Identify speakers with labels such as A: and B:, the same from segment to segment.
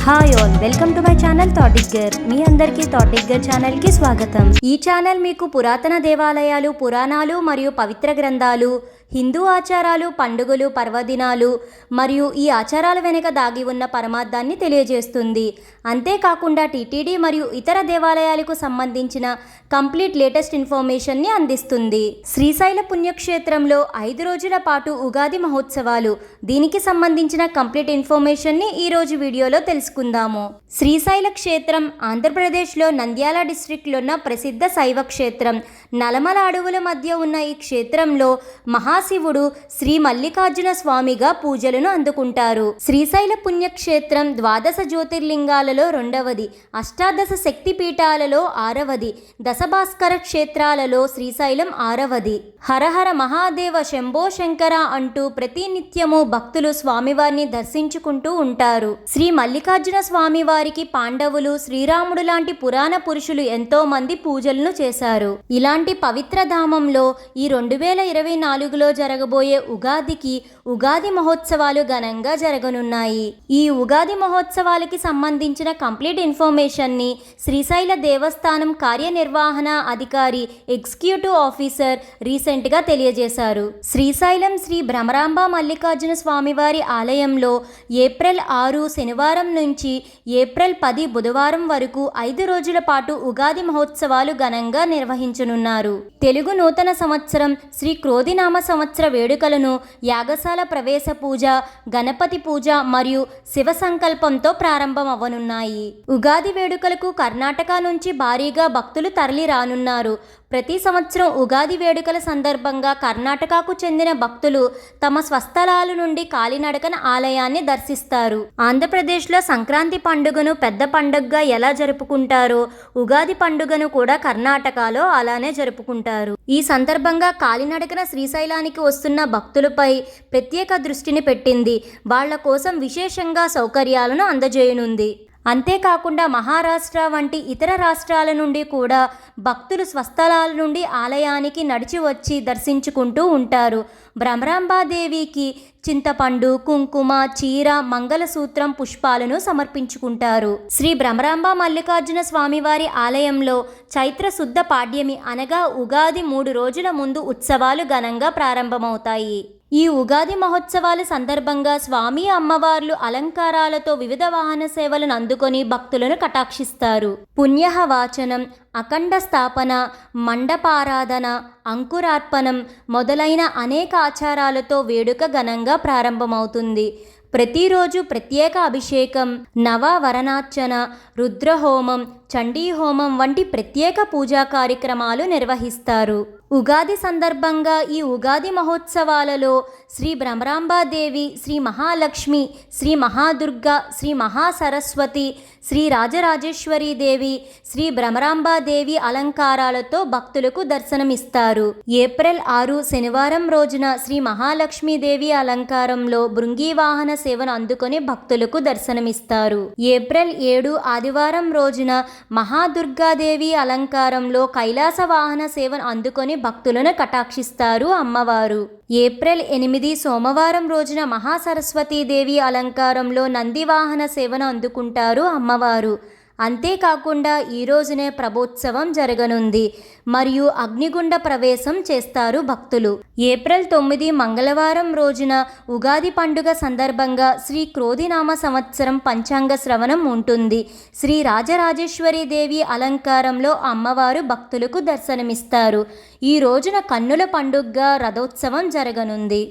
A: Hi all, welcome to my channel Thought Digger. మీ అందరికీ Thought digger ఛానల్కి స్వాగతం. ఈ ఛానల్ మీకు పురాతన దేవాలయాలు, పురాణాలు మరియు పవిత్ర గ్రంథాలు, హిందూ ఆచారాలు, పండుగలు, పర్వదినాలు మరియు ఈ ఆచారాల వెనుక దాగి ఉన్న పరమార్థాన్ని తెలియజేస్తుంది. అంతేకాకుండా టీటీడీ మరియు ఇతర దేవాలయాలకు సంబంధించిన కంప్లీట్ లేటెస్ట్ ఇన్ఫర్మేషన్ని అందిస్తుంది. శ్రీశైల పుణ్యక్షేత్రంలో 5 రోజుల పాటు ఉగాది మహోత్సవాలు. దీనికి సంబంధించిన కంప్లీట్ ఇన్ఫర్మేషన్ని ఈరోజు వీడియోలో తెలుసుకుందాము. శ్రీశైల క్షేత్రం ఆంధ్రప్రదేశ్లో నంద్యాల డిస్ట్రిక్ట్లో ఉన్న ప్రసిద్ధ శైవ క్షేత్రం. నలమల అడవుల మధ్య ఉన్న ఈ క్షేత్రంలో మహాశివుడు శ్రీ మల్లికార్జున స్వామిగా పూజలను అందుకుంటారు. శ్రీశైల పుణ్యక్షేత్రం 12 జ్యోతిర్లింగాలలో 2వది, అష్టాదశ శక్తి పీఠాలలో 6వది, దశభాస్కర క్షేత్రాలలో శ్రీశైలం 6వది. హరహర మహాదేవ శంభో శంకర అంటూ ప్రతినిత్యము భక్తులు స్వామివారిని దర్శించుకుంటూ ఉంటారు. శ్రీ మల్లికార్జున స్వామివారికి పాండవులు, శ్రీరాముడు లాంటి పురాణ పురుషులు ఎంతో మంది పూజలను చేశారు. ఇలాంటి పవిత్ర ధామంలో ఈ 2024లో జరగబోయే ఉగాదికి ఉగాది మహోత్సవాలు ఘనంగా జరగనున్నాయి. ఈ ఉగాది మహోత్సవాలకి సంబంధించిన కంప్లీట్ ఇన్ఫర్మేషన్ని శ్రీశైల దేవస్థానం కార్యనిర్వహణ అధికారి ఎగ్జిక్యూటివ్ ఆఫీసర్ రీసెంట్గా తెలియజేశారు. శ్రీశైలం శ్రీ భ్రమరాంబ మల్లికార్జున స్వామివారి ఆలయంలో ఏప్రిల్ 6 శనివారం నుంచి ఏప్రిల్ 10 బుధవారం వరకు 5 రోజుల పాటు ఉగాది మహోత్సవాలు ఘనంగా నిర్వహించనున్నారు. తెలుగు నూతన సంవత్సరం శ్రీ క్రోధినామ సంవత్సర వేడుకలను యాగశాల ప్రవేశ పూజ, గణపతి పూజ మరియు శివ సంకల్పంతో ప్రారంభం అవ్వనున్నాయి. ఉగాది వేడుకలకు కర్ణాటక నుంచి భారీగా భక్తులు తరలి రానున్నారు. ప్రతి సంవత్సరం ఉగాది వేడుకల సందర్భంగా కర్ణాటకకు చెందిన భక్తులు తమ స్వస్థలాల నుండి కాలినడకన ఆలయాన్ని దర్శిస్తారు. ఆంధ్రప్రదేశ్లో సంక్రాంతి పండుగను పెద్ద పండుగగా ఎలా జరుపుకుంటారో ఉగాది పండుగను కూడా కర్ణాటకలో అలానే జరుపుకుంటారు. ఈ సందర్భంగా కాలినడకన శ్రీశైలానికి వస్తున్న భక్తులపై ప్రత్యేక దృష్టిని పెట్టింది. వాళ్ల కోసం విశేషంగా సౌకర్యాలను అందజేయనుంది. అంతేకాకుండా మహారాష్ట్ర వంటి ఇతర రాష్ట్రాల నుండి కూడా భక్తులు స్వస్థలాల నుండి ఆలయానికి నడిచి వచ్చి దర్శించుకుంటూ ఉంటారు. భ్రమరాంబాదేవికి చింతపండు, కుంకుమ, చీర, మంగళసూత్రం, పుష్పాలను సమర్పించుకుంటారు. శ్రీ భ్రమరాంబ మల్లికార్జున స్వామివారి ఆలయంలో చైత్ర శుద్ధ పాడ్యమి అనగా ఉగాది 3 రోజుల ముందు ఉత్సవాలు ఘనంగా ప్రారంభమవుతాయి. ఈ ఉగాది మహోత్సవాల సందర్భంగా స్వామి అమ్మవార్లు అలంకారాలతో వివిధ వాహన సేవలను అందుకొని భక్తులను కటాక్షిస్తారు. పుణ్యహ వాచనం, అఖండ స్థాపన, మండపారాధన, అంకురార్పణం మొదలైన అనేక ఆచారాలతో వేడుక ఘనంగా ప్రారంభమవుతుంది. ప్రతిరోజు ప్రత్యేక అభిషేకం, నవవరణార్చన, రుద్రహోమం, చండీహోమం వంటి ప్రత్యేక పూజా కార్యక్రమాలు నిర్వహిస్తారు. ఉగాది సందర్భంగా ఈ ఉగాది మహోత్సవాలలో శ్రీ భ్రమరాంబాదేవి, శ్రీ మహాలక్ష్మి, శ్రీ మహాదుర్గ, శ్రీ మహాసరస్వతి, శ్రీ రాజరాజేశ్వరీదేవి, శ్రీ భ్రమరాంబాదేవి అలంకారాలతో భక్తులకు దర్శనమిస్తారు. ఏప్రిల్ 6 శనివారం రోజున శ్రీ మహాలక్ష్మీదేవి అలంకారంలో భృంగీవాహన సేవను అందుకొని భక్తులకు దర్శనమిస్తారు. ఏప్రిల్ 7 ఆదివారం రోజున మహాదుర్గాదేవి అలంకారంలో కైలాస వాహన సేవను అందుకొని భక్తులను కటాక్షిస్తారు అమ్మవారు. ఏప్రిల్ 8 సోమవారం రోజున మహాసరస్వతీదేవి అలంకారంలో నందివాహన సేవను అందుకుంటారు అమ్మవారు. అంతేకాకుండా ఈ రోజునే ప్రభోత్సవం జరగనుంది మరియు అగ్నిగుండ ప్రవేశం చేస్తారు భక్తులు. ఏప్రిల్ 9 మంగళవారం రోజున ఉగాది పండుగ సందర్భంగా శ్రీ క్రోధినామ సంవత్సరం పంచాంగ శ్రవణం ఉంటుంది. శ్రీ రాజరాజేశ్వరీదేవి అలంకారంలో అమ్మవారు భక్తులకు దర్శనమిస్తారు. ఈ రోజున కన్నుల పండుగగా రథోత్సవం జరగనుంది.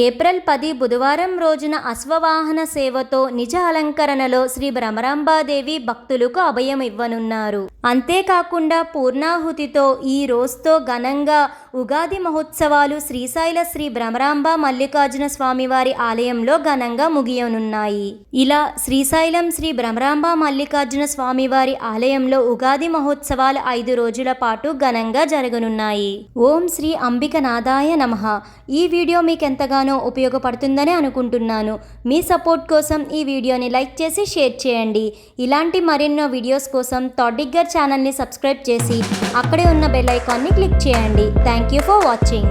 A: ఏప్రిల్ 10 బుధవారం రోజున అశ్వవాహన సేవతో నిజ అలంకరణలో శ్రీ భ్రమరాంబాదేవి భక్తులకు అభయం ఇవ్వనున్నారు. అంతేకాకుండా పూర్ణాహుతితో ఈ రోజుతో ఘనంగా ఉగాది మహోత్సవాలు శ్రీశైల శ్రీ భ్రమరాంబ మల్లికార్జున స్వామివారి ఆలయంలో ఘనంగా ముగియనున్నాయి. ఇలా శ్రీశైలం శ్రీ భ్రమరాంబ మల్లికార్జున స్వామివారి ఆలయంలో ఉగాది మహోత్సవాలు 5 రోజుల పాటు ఘనంగా జరగనున్నాయి. ఓం శ్రీ అంబికనాథాయ నమః. ఈ వీడియో మీకు ఎంతగా ఉపయోగపడుతుందని అనుకుంటున్నాను. మీ సపోర్ట్ కోసం ఈ వీడియోని లైక్ చేసి షేర్ చేయండి. ఇలాంటి మరెన్నో వీడియోస్ కోసం థాట్ డిగ్గర్ ఛానల్ని సబ్స్క్రైబ్ చేసి అక్కడే ఉన్న బెల్ ఐకాన్ని క్లిక్ చేయండి. Thank you for watching.